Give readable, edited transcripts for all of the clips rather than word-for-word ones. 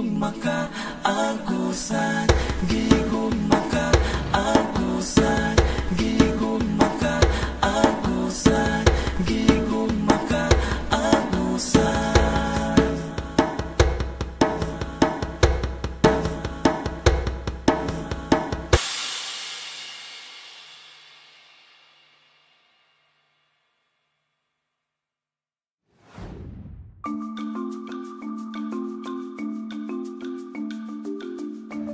gigugma ka agusan, gigugma ka agusan, gigugma ka agusan, gigugma ka agusan.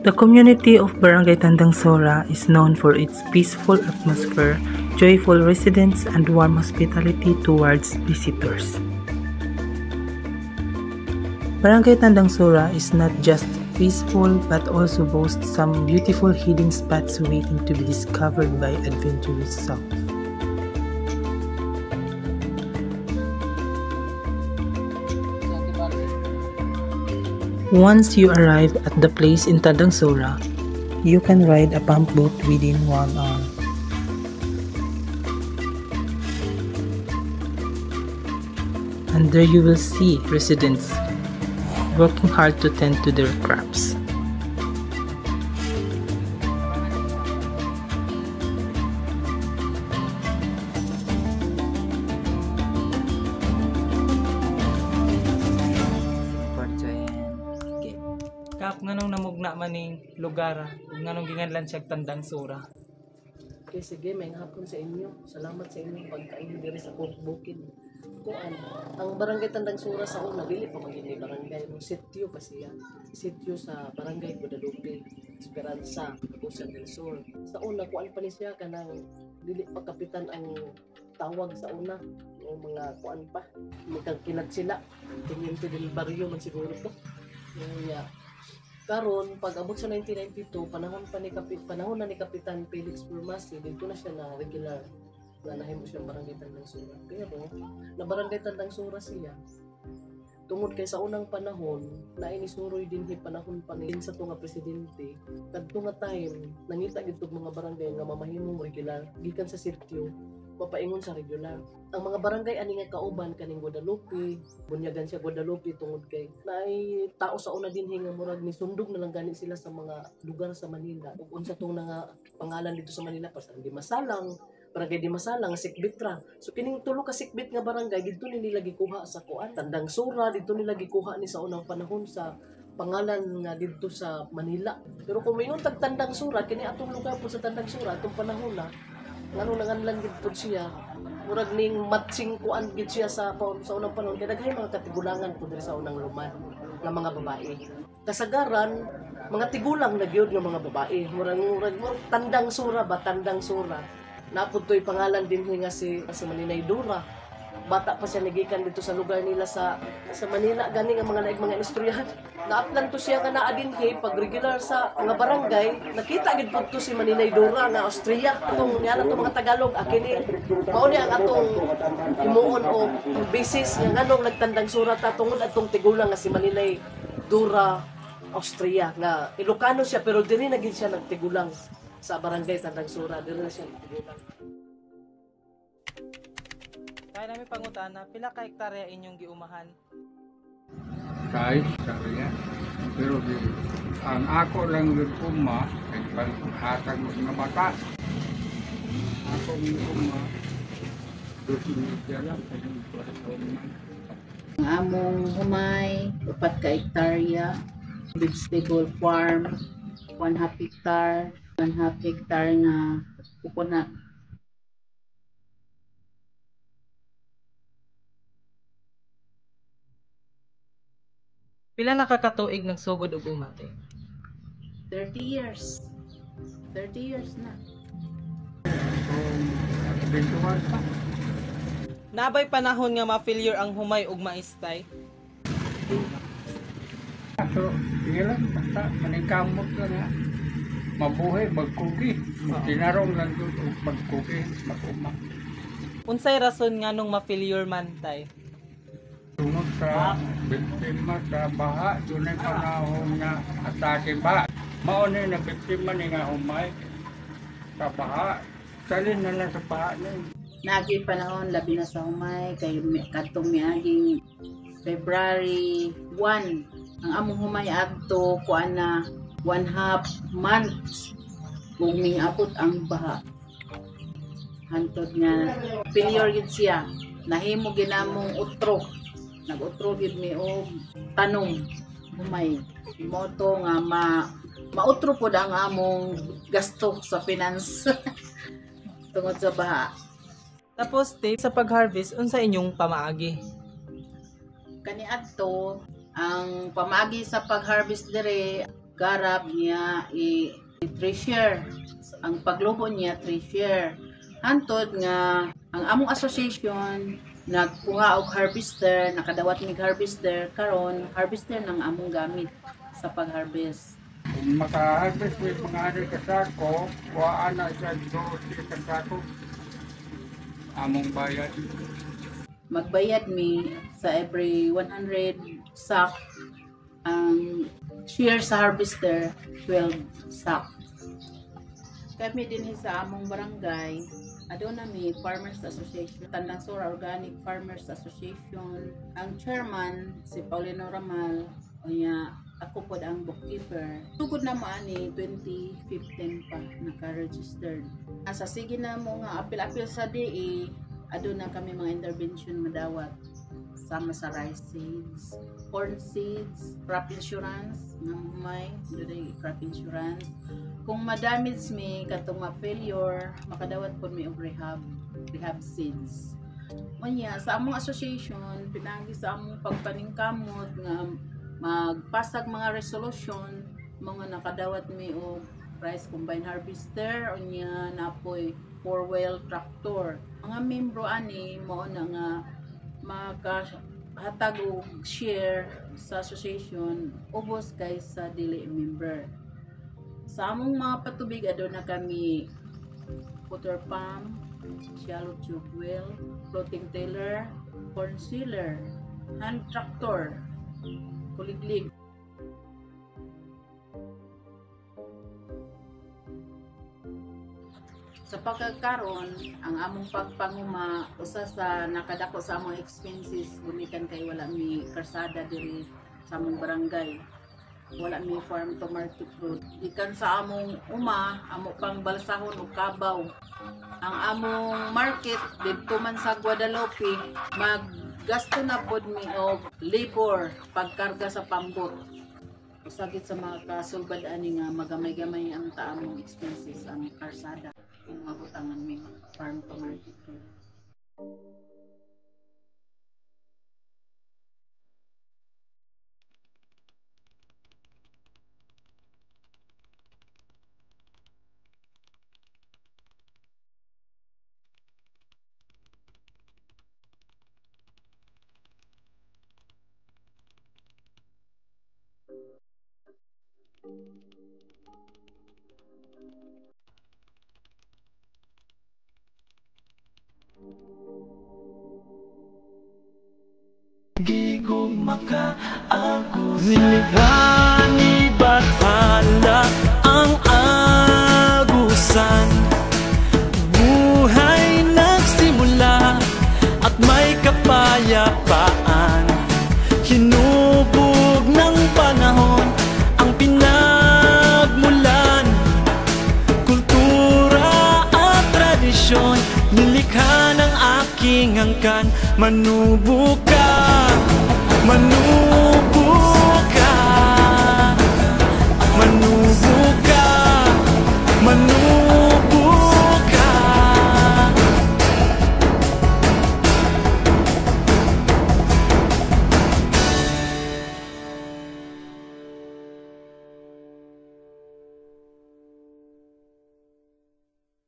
The community of Barangay Tandang Sora is known for its peaceful atmosphere, joyful residents, and warm hospitality towards visitors. Barangay Tandang Sora is not just peaceful but also boasts some beautiful hidden spots waiting to be discovered by adventurous souls. Once you arrive at the place in Tandang Sora, you can ride a pump boat within 1 hour. And there you will see residents working hard to tend to their crops. Kap nganong namugna maning lugar, nganong ginganlan siya Tandang Sora. Okay, sige, may hapon sa inyo. Salamat sa inyong pagkain diri sa bukid. Kuan, ang barangay Tandang Sora sa una dili pa magini barangay, mo sitio pa siya. Sitio sa barangay Guadalupe, Esperanza, Agusan del Sur. Sa una kuan pa ni siya kanang dili pa kapitan ang tawag sa una, o mga kuan pa. Magkagkinat sila. Tiniente del Barrio man siguro to. Yeah. Karon pag abot sa 1992 panahon na ni Kapitan Felix Burmasi, dito na siya na regular na nahimo siya barangay Tandang Sora. Kaya na barangay Tandang Sora siya tungod kay sa unang panahon na inisuroy din panahon pa ni sa tunga presidente kadto nga time nangita gid mga barangay nga mamahimong regular gikan sa sitio mapaingon sa regular. Ang mga barangay ani nga kauban kaning Guadalupe, bunyagan siya Guadalupe tungod kay naay tao sa una din nga murag ni sundog na lang gani sila sa mga lugar sa Manila. Ug unsa tong nga pangalan dito sa Manila pa sa Dimasalang, barangay Dimasalang, Sikbitra. So kining tulo ka sikbit nga barangay didto nila gikuha sa kuan Tandang Sora, didto nila gikuha ni sa unang panahon sa pangalan nga dito sa Manila. Pero kung mayon tag Tandang Sora kini atong lugar po sa Tandang Sora atong panahon na ngano nanganlan gid pud siya murag ning matching kuan gid siya sa unang panahon kay daghay mga katigulangan pud sa unang luman nga mga babae. Kasagaran mga tigulang na gyud nga mga babae murag Tandang Sora ba Tandang Sora napud toy pangalan din nga si Maninay Dura. Bata pa siya nagikan dito sa lugar nila sa Manila gani nga mga laig mga istoryahan. Naaplan to siya nga naa dinhi pag regular sa mga barangay nakita gid pud to si Maninay Dura nga Austria. Tong niya to mga Tagalog akini mao ni ang atong himuon o basis nga nganong nagtandang Sora ta tungod atong tigulang nga si Maninay Dura Austria nga Ilocano siya pero diri na gid siya nagtigulang sa barangay Tandang Sora diri na siya nagtigulang. Kaya namin pangutana, pila ka hektarya inyong giumahan? Kahit hektarya. Pero ang ako lang yung uma, ay panghatag mga bata. Ako yung uma, lang, Ang among humay, 4 ka hektarya, vegetable farm, 1/2 hectare, 1/2 hectare na coconut. Pila nakakatuig nagsugod og umate? 30 years. 30 years na. eventual pa. Nabay panahon nga ma-failure ang humay ug maistay? So, ilan, basta maningkamot lang ha. Mabuhay, magkuki. Tinarong lang doon o magkuki, mag-umak. Unsay rason nga nung ma-failure man tay? Tungod sa biktima sa baha, doon ay panahon nga atake ba. Maunay na biktima ni nga humay sa baha. Salin na lang sa baha na yun. Nagi panahon, labi na sa humay, kay katong miaging February 1, Ang among humay adto kuan na 1/2 months ug miabot ang baha. Hantod nga failure gid siya. Nahimo ginamong utro. Nag-utro gid mi og tanom humay. Moto nga mautro pod ang among gasto sa finance tungod sa baha. Tapos te, sa pag-harvest unsa inyong pamaagi? Kaniadto ang pamaagi sa pag-harvest dire garap niya i-treasure. Ang paglubo niya treasure. Hantod nga ang among association nagkuha og harvester, nakadawat mig harvester karon harvester ng among gamit sa pag-harvest. Kung maka-harvest may mga ano ka sako, kuhaan na siya 12 ka sako. Among bayad. Magbayad mi sa every 100 sack. Ang share sa harvester 12 sack. Kami din sa among barangay aduna mi Farmers Association, Tandang Sora Organic Farmers Association. Ang chairman si Paulino Ramal, unya ako pod ang bookkeeper. Tugod na maani 2015 pa naka-registered. Asa sige na mo nga apil-apil sa DE, aduna kami mga intervention madawat sama sa rice seeds, corn seeds, crop insurance, may crop insurance. Kung ma-damage mi katong ma-failure, makadawat po mi og rehab seeds. Unya sa among association, pinagi sa among pagpaningkamot nga magpasag mga resolution, mga nakadawat mi og rice combine harvester, unya napoy 4-wheel tractor. Mga membro ani mao na nga makahatag og share sa association ubos kay sa dili member. Sa among mga patubig aduna kami water pump, shallow tube well, floating tiller, corn sealer, hand tractor, kuliglig. Sa pagkakaroon, ang among pagpanguma usa sa nakadako sa among expenses gumikan kay wala mi karsada diri sa among barangay. Wala mi farm to market road. Gikan sa among amo pang balsahon ug kabaw. Ang among market didto man sa Guadalupe, maggasto na pod mi og labor pagkarga sa pambot. Usagit sa mga kasulbad ani nga magamay-gamay ang taamong expenses ang karsada. Kung mabutangan mi farm to market road. Gigumaka ako nilikha ni Bathala ang agusan. Buhay nagsimula at may kapayapaan. Hinubog ng panahon ang pinagmulan. Kultura at tradisyon nilikha ng aking angkan. Manubo ka, manubo ka, manubo